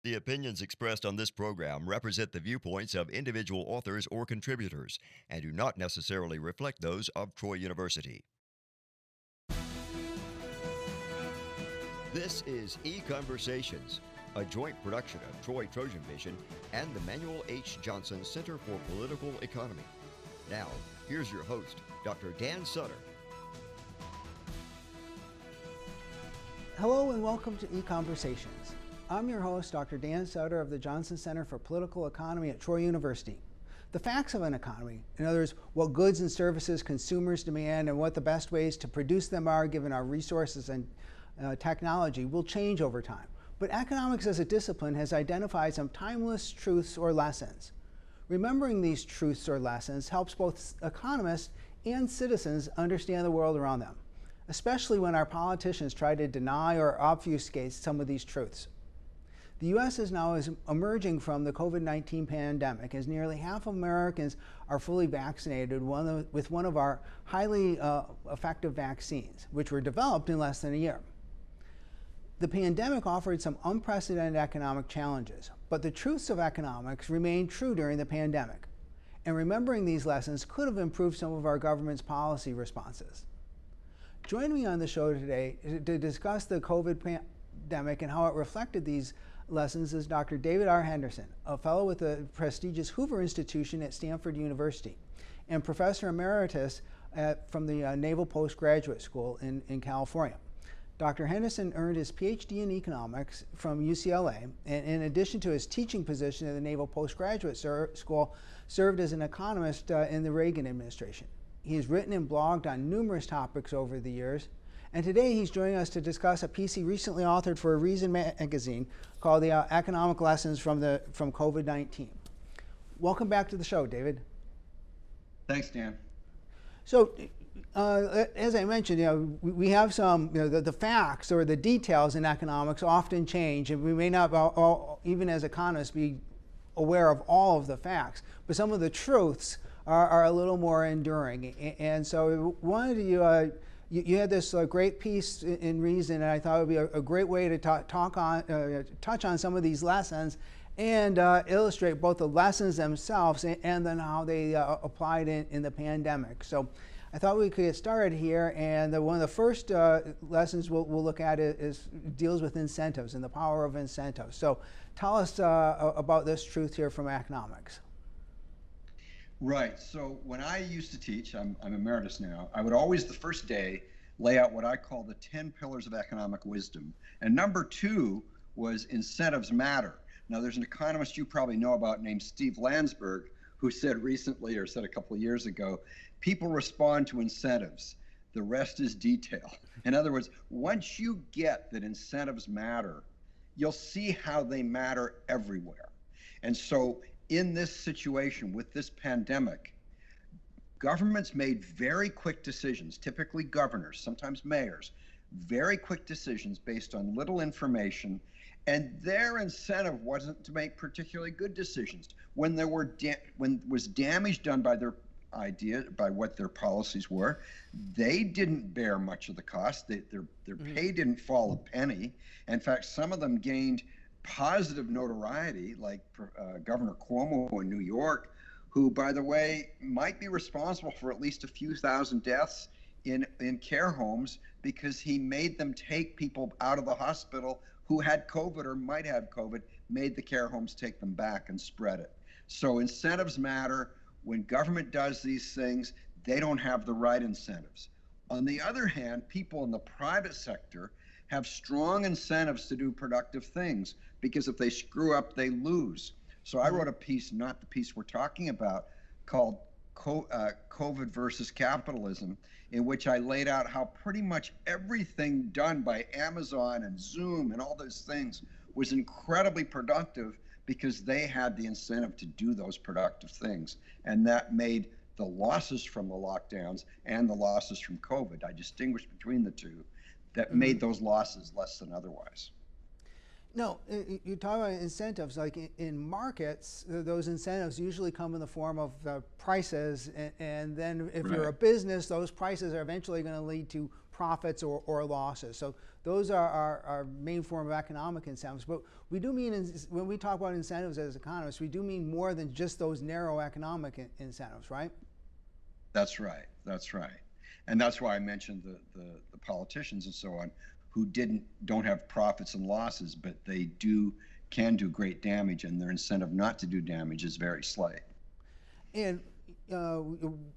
The opinions expressed on this program represent the viewpoints of individual authors or contributors and do not necessarily reflect those of Troy University. This is EconVersations, a joint production of Troy Trojan Vision and the Manuel Johnson Center for Political Economy. Now, here's your host, Dr. Dan Sutter. Hello and welcome to EconVersations. I'm your host, Dr. Dan Sutter of the Johnson Center for Political Economy at Troy University. The facts of an economy, in other words, what goods and services consumers demand and what the best ways to produce them are given our resources and technology, will change over time. But economics as a discipline has identified some timeless truths or lessons. Remembering these truths or lessons helps both economists and citizens understand the world around them, especially when our politicians try to deny or obfuscate some of these truths. The U.S. is now emerging from the COVID-19 pandemic as nearly half of Americans are fully vaccinated with one of our highly effective vaccines, which were developed in less than a year. The pandemic offered some unprecedented economic challenges, but the truths of economics remained true during the pandemic. And remembering these lessons could have improved some of our government's policy responses. Joining me on the show today to discuss the COVID pandemic and how it reflected these lessons is Dr. David R. Henderson, a fellow with the prestigious Hoover Institution at Stanford University and professor emeritus from the Naval Postgraduate School in California. Dr. Henderson earned his PhD in economics from UCLA, and in addition to his teaching position at the Naval Postgraduate School, served as an economist in the Reagan administration. He has written and blogged on numerous topics over the years, and today he's joining us to discuss a piece he recently authored for Reason magazine called The Economic Lessons from COVID-19. Welcome back to the show, David. Thanks, Dan. So, as I mentioned, we have some, the facts or the details in economics often change, and we may not all, even as economists, be aware of all of the facts, but some of the truths are a little more enduring. And so, wanted to you had this great piece in Reason, and I thought it would be a great way to touch on some of these lessons and illustrate both the lessons themselves and then how they applied in the pandemic. So I thought we could get started here, and one of the first lessons we'll look at deals with incentives and the power of incentives. So tell us about this truth here from economics. Right. So when I used to teach, I'm emeritus now, I would always the first day lay out what I call the 10 pillars of economic wisdom. And number 2 was incentives matter. Now, there's an economist you probably know about named Steve Landsberg who said recently, or said a couple of years ago, people respond to incentives. The rest is detail. In other words, once you get that incentives matter, you'll see how they matter everywhere. And so in this situation with this pandemic, governments made very quick decisions, typically governors, sometimes mayors, very quick decisions based on little information, and their incentive wasn't to make particularly good decisions. When there was damage done by their by what their policies were, they didn't bear much of the cost. Their pay didn't fall a penny. In fact, some of them gained positive notoriety, like Governor Cuomo in New York, who, by the way, might be responsible for at least a few thousand deaths in care homes because he made them take people out of the hospital who had COVID or might have COVID, made the care homes take them back and spread it. So incentives matter. When government does these things, they don't have the right incentives. On the other hand, people in the private sector have strong incentives to do productive things because if they screw up, they lose. So I wrote a piece, not the piece we're talking about, called COVID versus Capitalism, in which I laid out how pretty much everything done by Amazon and Zoom and all those things was incredibly productive because they had the incentive to do those productive things. And that made the losses from the lockdowns and the losses from COVID, I distinguished between the two, that made those losses less than otherwise. No, you talk about incentives, like in markets, those incentives usually come in the form of prices, and then if you're a business, those prices are eventually going to lead to profits or losses. So those are our main form of economic incentives. But we do mean, when we talk about incentives as economists, we do mean more than just those narrow economic incentives, right? That's right. That's right. And that's why I mentioned the politicians and so on who don't have profits and losses, but they can do great damage, and their incentive not to do damage is very slight. And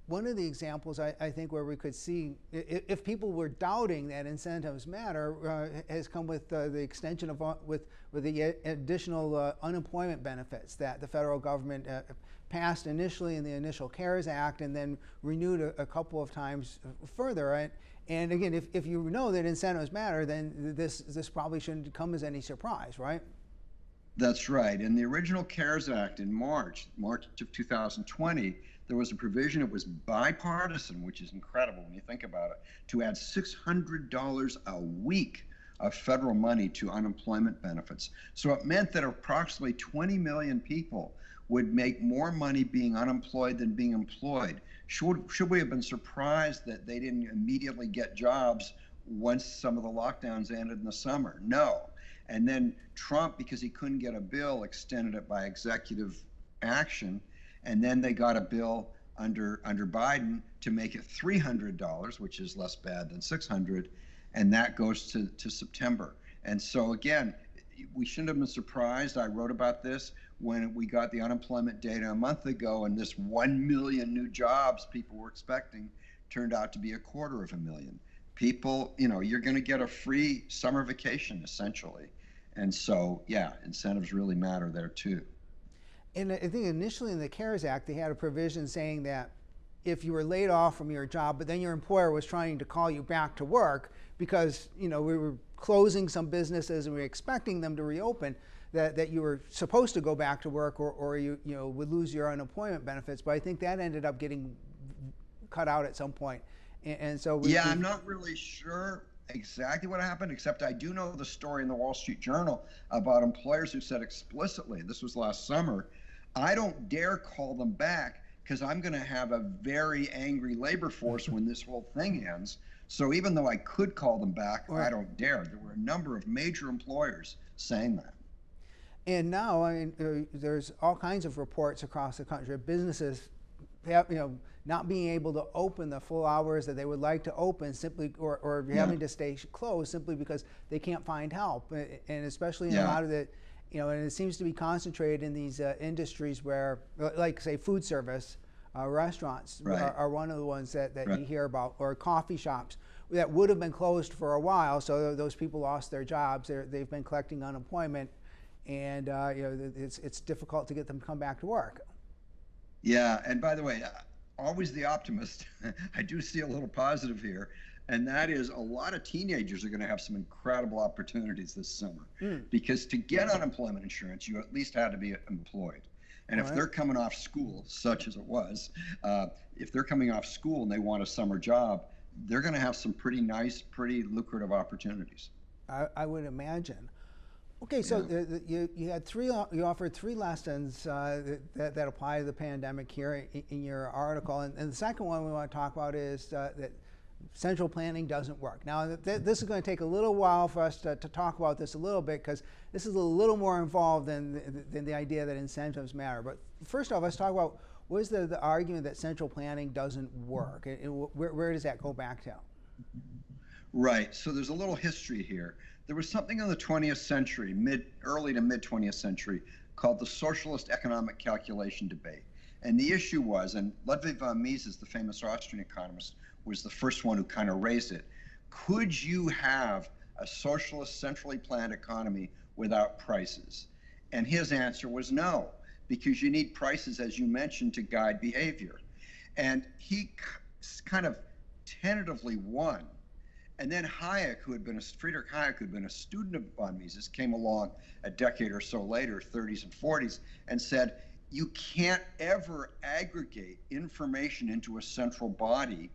one of the examples I think where we could see, if people were doubting that incentives matter, has come with the extension of with the additional unemployment benefits that the federal government passed initially in the initial CARES Act and then renewed a couple of times further. Right? And again, if you know that incentives matter, then this probably shouldn't come as any surprise, right? That's right. In the original CARES Act in March of 2020, there was a provision, it was bipartisan, which is incredible when you think about it, to add $600 a week of federal money to unemployment benefits. So it meant that approximately 20 million people would make more money being unemployed than being employed. Should we have been surprised that they didn't immediately get jobs once some of the lockdowns ended in the summer? No. And then Trump, because he couldn't get a bill, extended it by executive action. And then they got a bill under Biden to make it $300, which is less bad than $600, and that goes to September. And so again, we shouldn't have been surprised. I wrote about this when we got the unemployment data a month ago, and this 1 million new jobs people were expecting turned out to be 250,000. People, you're going to get a free summer vacation essentially. And so, yeah, incentives really matter there too. And I think initially in the CARES Act, they had a provision saying that if you were laid off from your job, but then your employer was trying to call you back to work because, we were closing some businesses and we were expecting them to reopen, that you were supposed to go back to work or you would lose your unemployment benefits. But I think that ended up getting cut out at some point. And so I'm not really sure exactly what happened, except I do know the story in the Wall Street Journal about employers who said explicitly, this was last summer, I don't dare call them back because I'm going to have a very angry labor force when this whole thing ends. So even though I could call them back, I don't dare. There were a number of major employers saying that. And now, there's all kinds of reports across the country of businesses not being able to open the full hours that they would like to open simply, or having to stay closed simply because they can't find help. And especially in a lot of the, and it seems to be concentrated in these industries where, like say food service, restaurants are one of the ones that you hear about, or coffee shops that would have been closed for a while. So those people lost their jobs. They've been collecting unemployment, and it's difficult to get them to come back to work. Yeah, and by the way, always the optimist. I do see a little positive here, and that is a lot of teenagers are going to have some incredible opportunities this summer because to get unemployment insurance, you at least had to be employed. And if they're coming off school, such as it was, if they're coming off school and they want a summer job, they're going to have some pretty nice, pretty lucrative opportunities. I would imagine. Okay, so you offered three lessons that apply to the pandemic here in your article, and the second one we want to talk about is that central planning doesn't work. Now, this is going to take a little while for us to talk about this a little bit because this is a little more involved than the idea that incentives matter. But first off, let's talk about what is the argument that central planning doesn't work, and where does that go back to? Right. So there's a little history here. There was something in the 20th century, early to mid 20th century, called the socialist economic calculation debate. And the issue was, and Ludwig von Mises, the famous Austrian economist, was the first one who kind of raised it. Could you have a socialist centrally planned economy without prices? And his answer was no, because you need prices, as you mentioned, to guide behavior. And he kind of tentatively won. And then Friedrich Hayek, who had been a student of von Mises, came along a decade or so later, 30s and 40s, and said, you can't ever aggregate information into a central body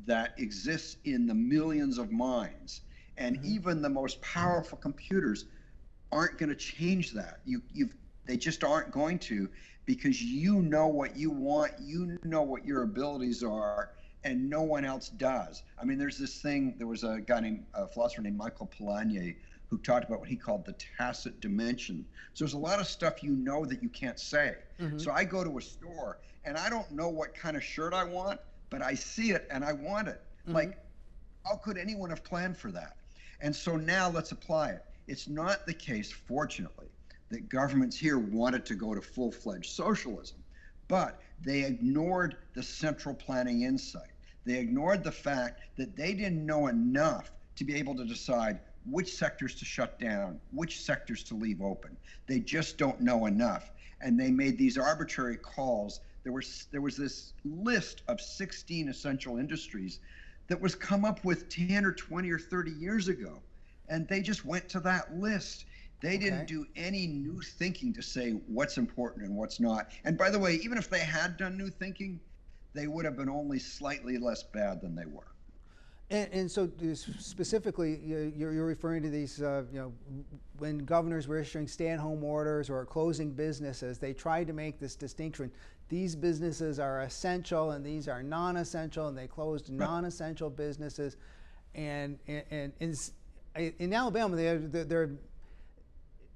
that exists in the millions of minds. And even the most powerful computers aren't going to change that. They just aren't going to, because you know what you want, you know what your abilities are, and no one else does. I mean, there's this thing, there was a philosopher named Michael Polanyi who talked about what he called the tacit dimension. So there's a lot of stuff you know that you can't say. So I go to a store and I don't know what kind of shirt I want, but I see it and I want it. Like, how could anyone have planned for that? And so now let's apply it. It's not the case, fortunately, that governments here wanted to go to full-fledged socialism, but they ignored the central planning insight. They ignored the fact that they didn't know enough to be able to decide which sectors to shut down, which sectors to leave open. They just don't know enough. And they made these arbitrary calls. There was this list of 16 essential industries that was come up with 10 or 20 or 30 years ago. And they just went to that list. They didn't do any new thinking to say what's important and what's not. And by the way, even if they had done new thinking, they would have been only slightly less bad than they were. And so specifically, you're referring to these, when governors were issuing stay-at-home orders or closing businesses, they tried to make this distinction. These businesses are essential and these are non-essential, and they closed non-essential businesses. And in Alabama,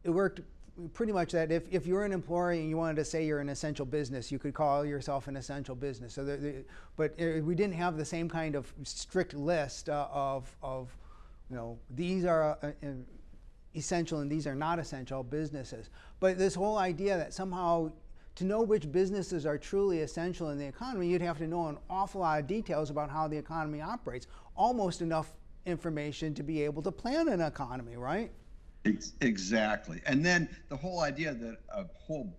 it worked pretty much that if you're an employee and you wanted to say you're an essential business, you could call yourself an essential business. So, but we didn't have the same kind of strict list of these are essential and these are not essential businesses. But this whole idea that somehow to know which businesses are truly essential in the economy, you'd have to know an awful lot of details about how the economy operates, almost enough information to be able to plan an economy, right? Exactly. And then the whole idea that a whole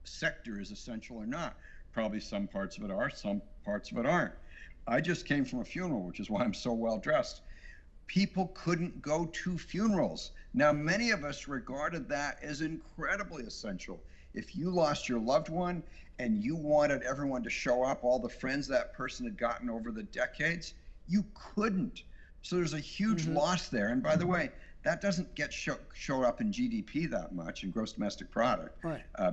sector is essential or not. Probably some parts of it are, some parts of it aren't. I just came from a funeral, which is why I'm so well dressed. People couldn't go to funerals. Now, many of us regarded that as incredibly essential. If you lost your loved one and you wanted everyone to show up, all the friends that person had gotten over the decades, you couldn't. So there's a huge loss there. And by the way, that doesn't get show up in GDP that much, in gross domestic product,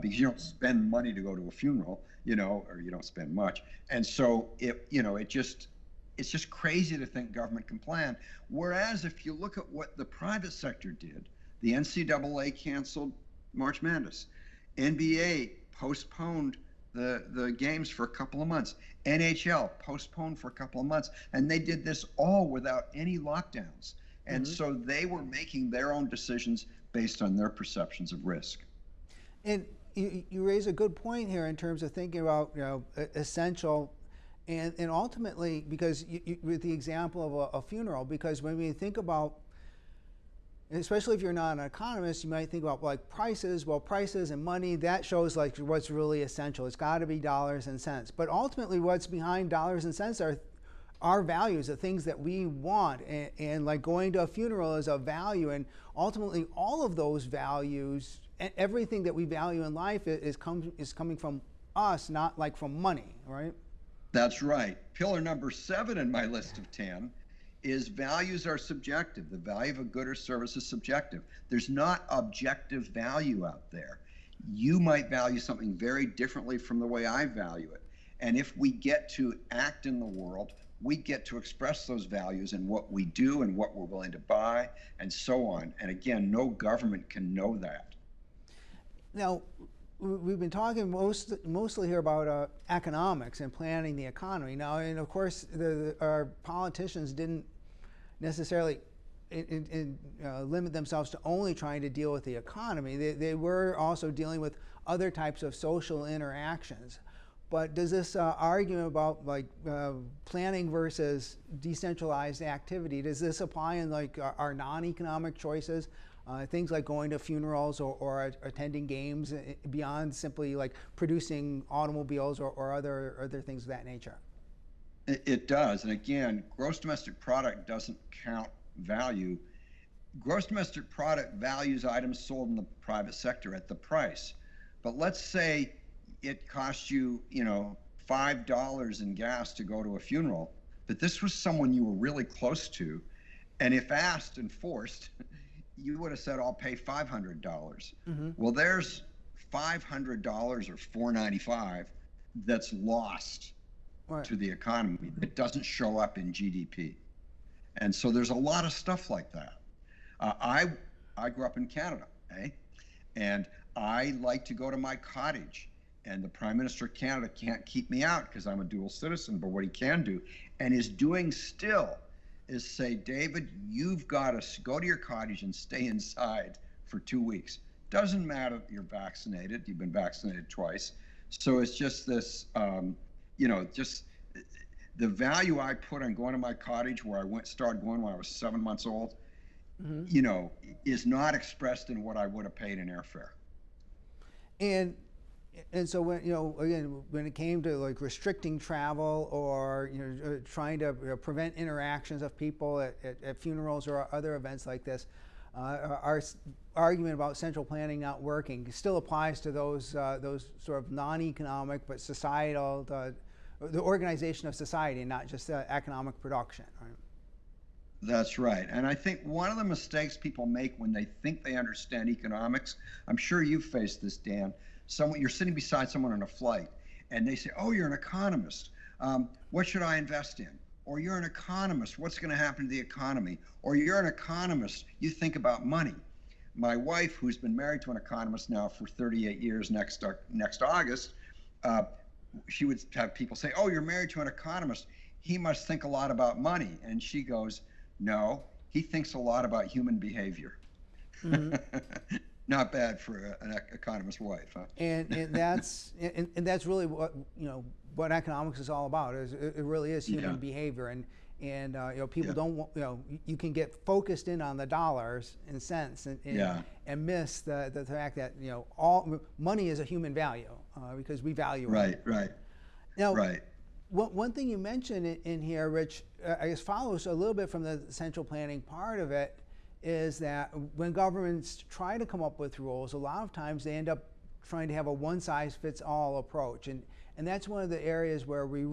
because you don't spend money to go to a funeral, or you don't spend much. And so it's just crazy to think government can plan. Whereas if you look at what the private sector did, the NCAA canceled March Madness, NBA postponed the games for a couple of months, NHL postponed for a couple of months, and they did this all without any lockdowns. And so they were making their own decisions based on their perceptions of risk. And you raise a good point here in terms of thinking about essential, and ultimately, because with the example of a funeral, because when we think about, especially if you're not an economist, you might think about like prices. Well, prices and money, that shows like what's really essential. It's got to be dollars and cents. But ultimately, what's behind dollars and cents are our values, the things that we want, and like going to a funeral is a value, and ultimately all of those values, everything that we value in life is coming from us, not like from money, right? That's right. Pillar number 7 in my list of 10 is values are subjective. The value of a good or service is subjective. There's not objective value out there. You might value something very differently from the way I value it. And if we get to act in the world, we get to express those values in what we do and what we're willing to buy and so on. And again, no government can know that. Now, we've been talking mostly here about economics and planning the economy. Now, and of course, our politicians didn't necessarily limit themselves to only trying to deal with the economy. They were also dealing with other types of social interactions. But does this argument about like planning versus decentralized activity, does this apply in like our non-economic choices? Things like going to funerals or attending games beyond simply like producing automobiles or other things of that nature? It does. And again, gross domestic product doesn't count value. Gross domestic product values items sold in the private sector at the price. But let's say it cost you, $5 in gas to go to a funeral, but this was someone you were really close to. And if asked and forced, you would have said, I'll pay $500. Well, there's $500 or $495 that's lost right. to the economy that doesn't show up in GDP. And so there's a lot of stuff like that. I grew up in Canada, eh? And I like to go to my cottage, and the Prime Minister of Canada can't keep me out because I'm a dual citizen, but what he can do, and is doing still, is say, David, you've got to go to your cottage and stay inside for 2 weeks. Doesn't matter that you're vaccinated, you've been vaccinated twice. So it's just this, just the value I put on going to my cottage, where I started going when I was 7 months old, is not expressed in what I would have paid in airfare. And so when, again, when it came to like restricting travel or, trying to prevent interactions of people at funerals or other events like this, our argument about central planning not working still applies to those sort of non-economic but societal, the organization of society, not just economic production, right? That's right. And I think one of the mistakes people make when they think they understand economics, I'm sure you've faced this, Dan, you're sitting beside someone on a flight and they say, oh, you're an economist. What should I invest in? Or you're an economist. What's going to happen to the economy? Or you're an economist. You think about money. My wife, who's been married to an economist now for 38 years next August, she would have people say, oh, you're married to an economist. He must think a lot about money. And she goes, no, he thinks a lot about human behavior. Mm-hmm. Not bad for an economist's wife, huh? And that's really what economics is all about. It really is human behavior, and people don't want, you can get focused in on the dollars and cents and miss the fact that all money is a human value because we value it. Right. Now, one thing you mentioned in here, Rich, I guess follows a little bit from the central planning part of it, is that when governments try to come up with rules, a lot of times they end up trying to have a one-size-fits-all approach, and that's one of the areas where we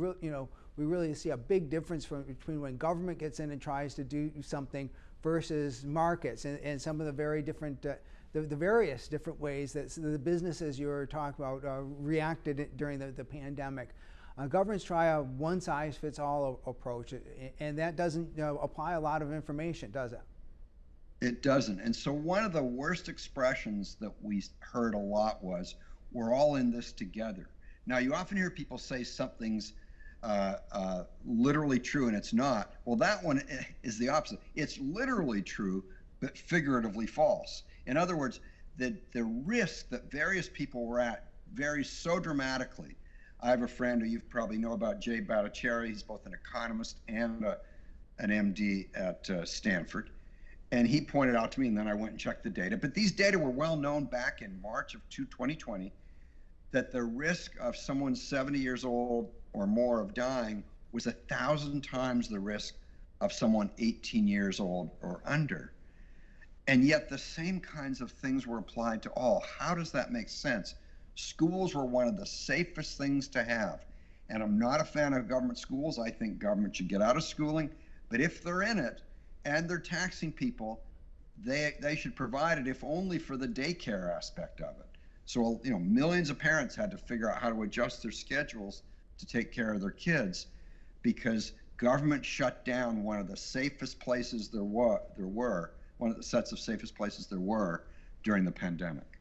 really see a big difference between when government gets in and tries to do something versus markets and some of the very different the various different ways that the businesses you were talking about reacted during the pandemic. Governments try a one-size-fits-all approach, and that doesn't apply a lot of information, does it? It doesn't. And so one of the worst expressions that we heard a lot was, we're all in this together. Now, you often hear people say something's literally true and it's not. Well, that one is the opposite. It's literally true, but figuratively false. In other words, the risk that various people were at varies so dramatically. I have a friend who you probably know about, Jay Bhattacharya. He's both an economist and an MD at Stanford. And he pointed out to me, and then I went and checked the data. But these data were well known back in March of 2020, that the risk of someone 70 years old or more of dying was 1,000 times the risk of someone 18 years old or under. And yet the same kinds of things were applied to all. How does that make sense? Schools were one of the safest things to have. And I'm not a fan of government schools. I think government should get out of schooling. But if they're in it, and they're taxing people, they should provide it, if only for the daycare aspect of it. So, millions of parents had to figure out how to adjust their schedules to take care of their kids because government shut down one of the safest places there were, one of the sets of safest places there were during the pandemic.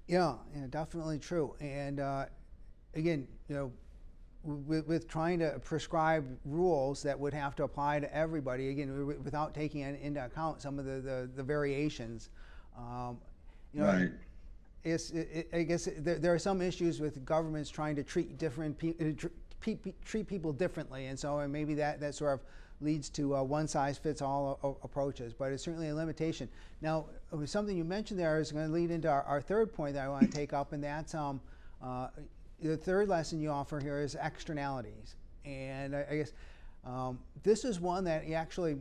Yeah, definitely true. And again, with trying to prescribe rules that would have to apply to everybody, again, without taking into account some of the variations. Right. I guess there are some issues with governments trying to treat treat people differently, and so maybe that sort of leads to one-size-fits-all approaches, but it's certainly a limitation. Now, something you mentioned there is going to lead into our third point that I want to take up, and that's the third lesson you offer here is externalities. And I guess this is one that you actually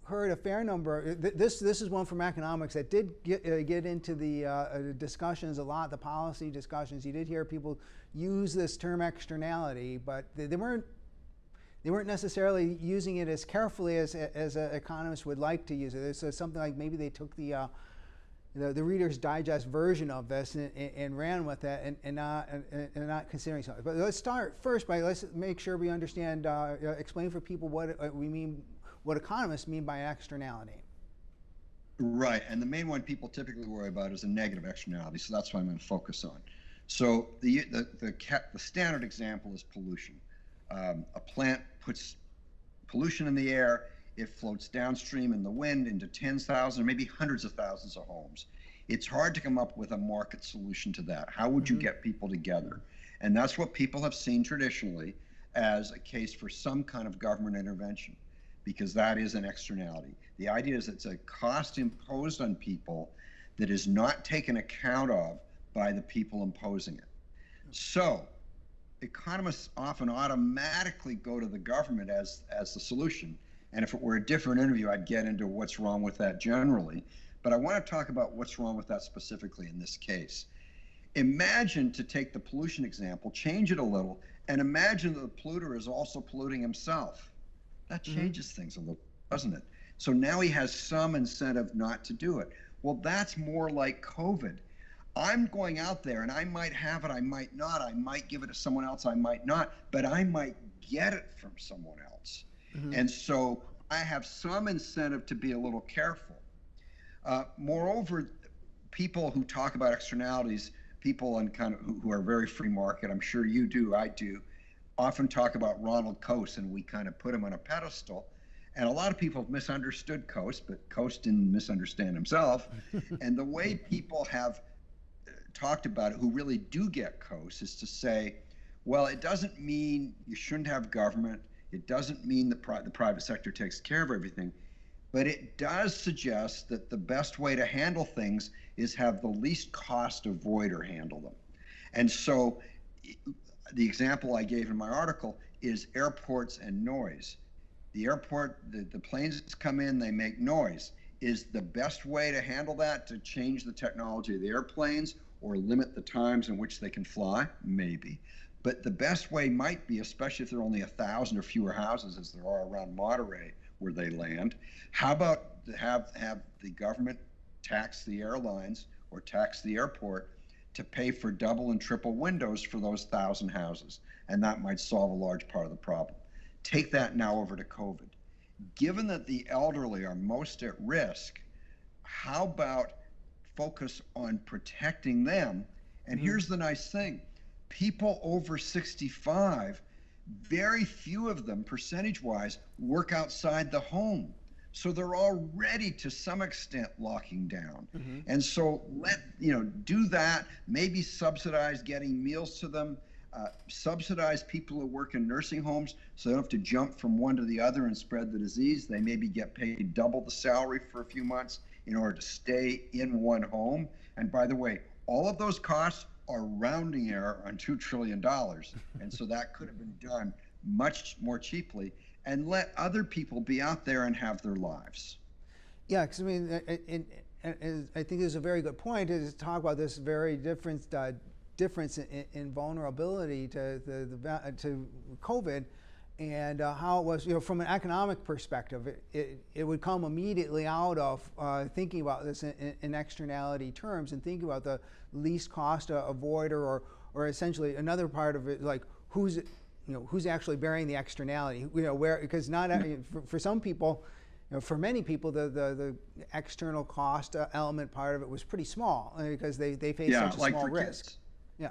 heard a fair number. This is one from economics that did get into the discussions a lot, the policy discussions. You did hear people use this term externality, but they weren't necessarily using it as carefully as an economist would like to use it. So something like maybe they took the the Reader's Digest version of this and ran with it and not considering something. But let's start first by let's make sure we understand, explain for people what we mean, what economists mean by externality. Right, and the main one people typically worry about is a negative externality, so that's what I'm going to focus on. So the standard example is pollution. A plant puts pollution in the air, it floats downstream in the wind into tens of thousands or maybe hundreds of thousands of homes. It's hard to come up with a market solution to that. How would you get people together? And that's what people have seen traditionally as a case for some kind of government intervention, because that is an externality. The idea is it's a cost imposed on people that is not taken account of by the people imposing it. So economists often automatically go to the government as the solution. And if it were a different interview, I'd get into what's wrong with that generally. But I want to talk about what's wrong with that specifically in this case. Imagine, to take the pollution example, change it a little, and imagine that the polluter is also polluting himself. That changes things a little, doesn't it? So now he has some incentive not to do it. Well, that's more like COVID. I'm going out there and I might have it, I might not, I might give it to someone else, I might not, but I might get it from someone else. And so I have some incentive to be a little careful. Moreover, people who talk about externalities, people and kind of who are very free market, I'm sure you do, I do, often talk about Ronald Coase, and we kind of put him on a pedestal. And a lot of people have misunderstood Coase, but Coase didn't misunderstand himself. And the way people have talked about it, who really do get Coase, is to say, well, it doesn't mean you shouldn't have government. It doesn't mean the private sector takes care of everything, but it does suggest that the best way to handle things is have the least cost avoider handle them. And so the example I gave in my article is airports and noise. The airport, the planes come in, they make noise. Is the best way to handle that to change the technology of the airplanes or limit the times in which they can fly? Maybe. But the best way might be, especially if there are only 1,000 or fewer houses as there are around Monterey where they land, how about to have the government tax the airlines or tax the airport to pay for double and triple windows for those 1,000 houses? And that might solve a large part of the problem. Take that now over to COVID. Given that the elderly are most at risk, how about focus on protecting them? And here's the nice thing. People over 65, very few of them, percentage-wise, work outside the home. So they're already, to some extent, locking down. And so do that, maybe subsidize getting meals to them, subsidize people who work in nursing homes so they don't have to jump from one to the other and spread the disease. They maybe get paid double the salary for a few months in order to stay in one home. And by the way, all of those costs are rounding error on $2 trillion. And so that could have been done much more cheaply, and let other people be out there and have their lives. Yeah, because I mean, I think there's a very good point is to talk about this very difference in vulnerability to COVID, and how it was, from an economic perspective, it would come immediately out of thinking about this in externality terms and thinking about the least cost avoider, or essentially another part of it, like who's actually bearing the externality, because not for some people, for many people, the external cost element part of it was pretty small because they face such a small risk. Kids. Yeah,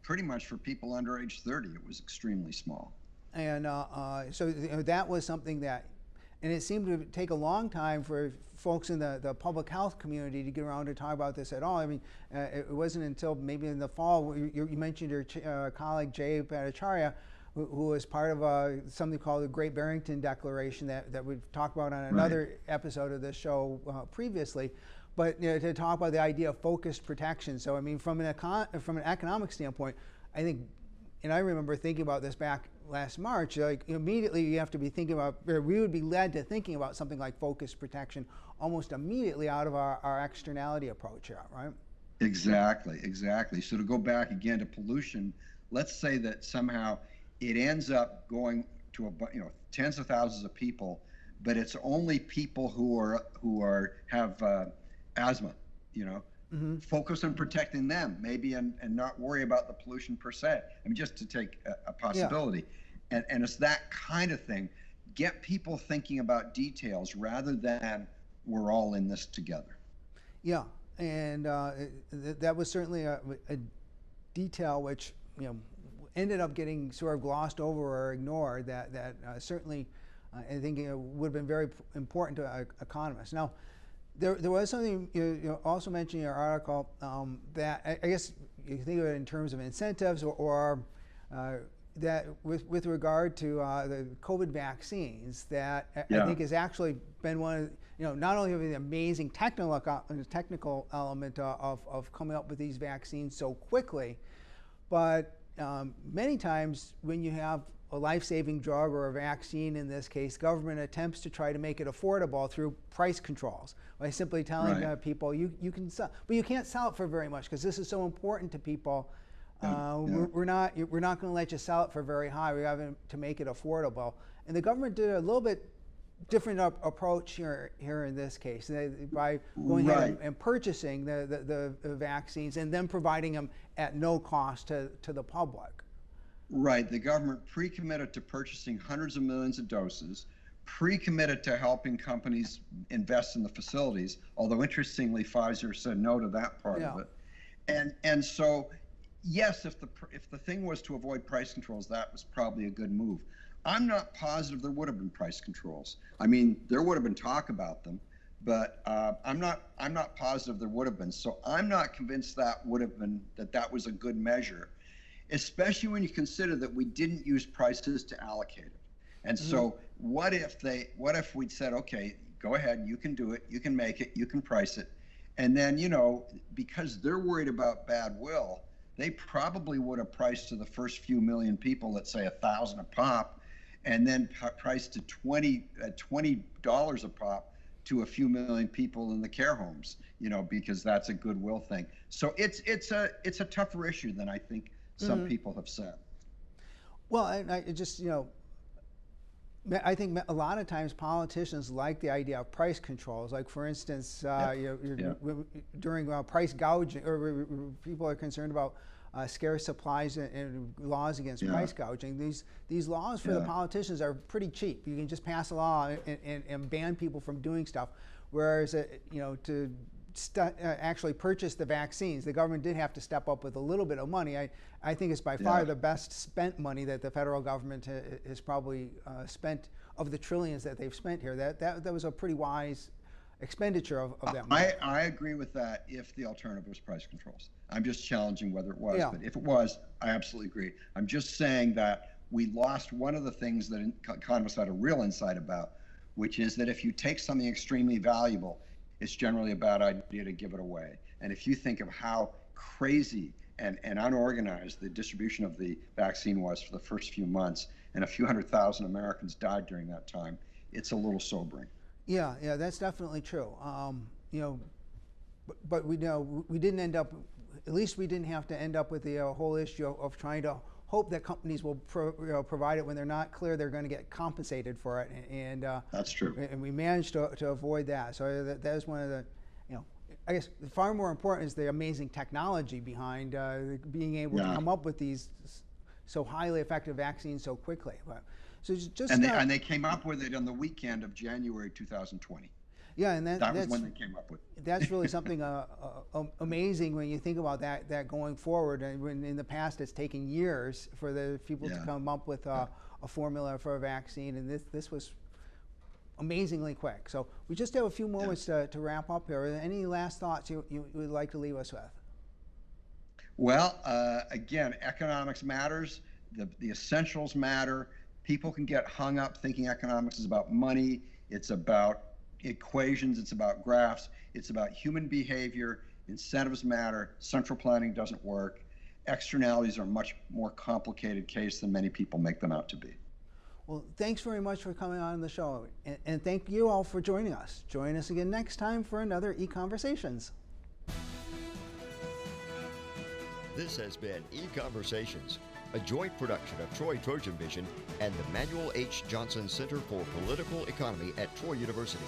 pretty much for people under age 30, it was extremely small. And so that was something that, and it seemed to take a long time for folks in the public health community to get around to talk about this at all. I mean, it wasn't until maybe in the fall, you mentioned your colleague Jay Bhattacharya, who was part of something called the Great Barrington Declaration that we've talked about on another episode of this show previously. But to talk about the idea of focused protection. So I mean, from an economic standpoint, I think, and I remember thinking about this back last March, like immediately you have to be thinking about, or we would be led to thinking about something like focused protection almost immediately out of our externality approach, right? Exactly. So to go back again to pollution, let's say that somehow it ends up going to tens of thousands of people, but it's only people who have asthma, focus on protecting them, maybe, and not worry about the pollution per se. I mean, just to take a possibility. Yeah. And it's that kind of thing. Get people thinking about details rather than we're all in this together. Yeah, and that was certainly a detail which ended up getting sort of glossed over or ignored. That certainly I think would have been very important to economists. Now, there was something you also mentioned in your article that I guess you can think of it in terms of incentives or that with regard to the COVID vaccines, that I think has actually been one of, not only of the amazing technical element of coming up with these vaccines so quickly, but many times when you have a life-saving drug or a vaccine, in this case, government attempts to try to make it affordable through price controls by simply telling people you can sell, but you can't sell it for very much because this is so important to people. We're not going to let you sell it for very high. We have to make it affordable. And the government did a little bit different approach here in this case by going ahead and purchasing the vaccines and then providing them at no cost to the public. Right. The government pre-committed to purchasing hundreds of millions of doses, pre-committed to helping companies invest in the facilities, although interestingly Pfizer said no to that part of it. And so yes, if the thing was to avoid price controls, that was probably a good move. I'm not positive there would have been price controls. I mean, there would have been talk about them, but I'm not positive there would have been. So I'm not convinced that was a good measure, especially when you consider that we didn't use prices to allocate it. And so what if we'd said, okay, go ahead, you can do it, you can make it, you can price it. And then, because they're worried about bad will, they probably would have priced to the first few million people, let's say $1,000 a pop, and then priced to $20 a pop to a few million people in the care homes, because that's a goodwill thing. So it's a tougher issue than I think some people have said. Well, I just, I think a lot of times politicians like the idea of price controls. Like, for instance, during price gouging, or people are concerned about scarce supplies and laws against price gouging. These laws for the politicians are pretty cheap. You can just pass a law and ban people from doing stuff. Whereas, to actually purchase the vaccines, the government did have to step up with a little bit of money. I think it's by far the best spent money that the federal government has probably spent of the trillions that they've spent here. That was a pretty wise expenditure of that money. I agree with that if the alternative was price controls. I'm just challenging whether it was, but if it was, I absolutely agree. I'm just saying that we lost one of the things that economists had a real insight about, which is that if you take something extremely valuable, it's generally a bad idea to give it away. And if you think of how crazy and unorganized the distribution of the vaccine was for the first few months, and a few 100,000 Americans died during that time, it's a little sobering. Yeah, that's definitely true. But we know we didn't end up, at least we didn't have to end up with the whole issue of trying to hope that companies will provide it when they're not clear they're going to get compensated for it. And that's true. And we managed to avoid that. So that is one of the, I guess far more important is the amazing technology behind being able to come up with these so highly effective vaccines so quickly. But, so just and they came up with it on the weekend of January 2020. Yeah, and that was when they came up with it. That's really something amazing when you think about that going forward. And when in the past it's taken years for the people to come up with a formula for a vaccine, and this was amazingly quick. So we just have a few moments to wrap up here. Are there any last thoughts you would like to leave us with? Well, again, economics matters. The essentials matter. People can get hung up thinking economics is about money. It's about equations. It's about graphs. It's about human behavior. Incentives matter. Central planning doesn't work. Externalities are a much more complicated case than many people make them out to be. Well, thanks very much for coming on the show, and thank you all for joining us. Join us again next time for another EconVersations. This has been EconVersations, a joint production of Troy Trojan Vision and the Manuel H. Johnson Center for Political Economy at Troy University.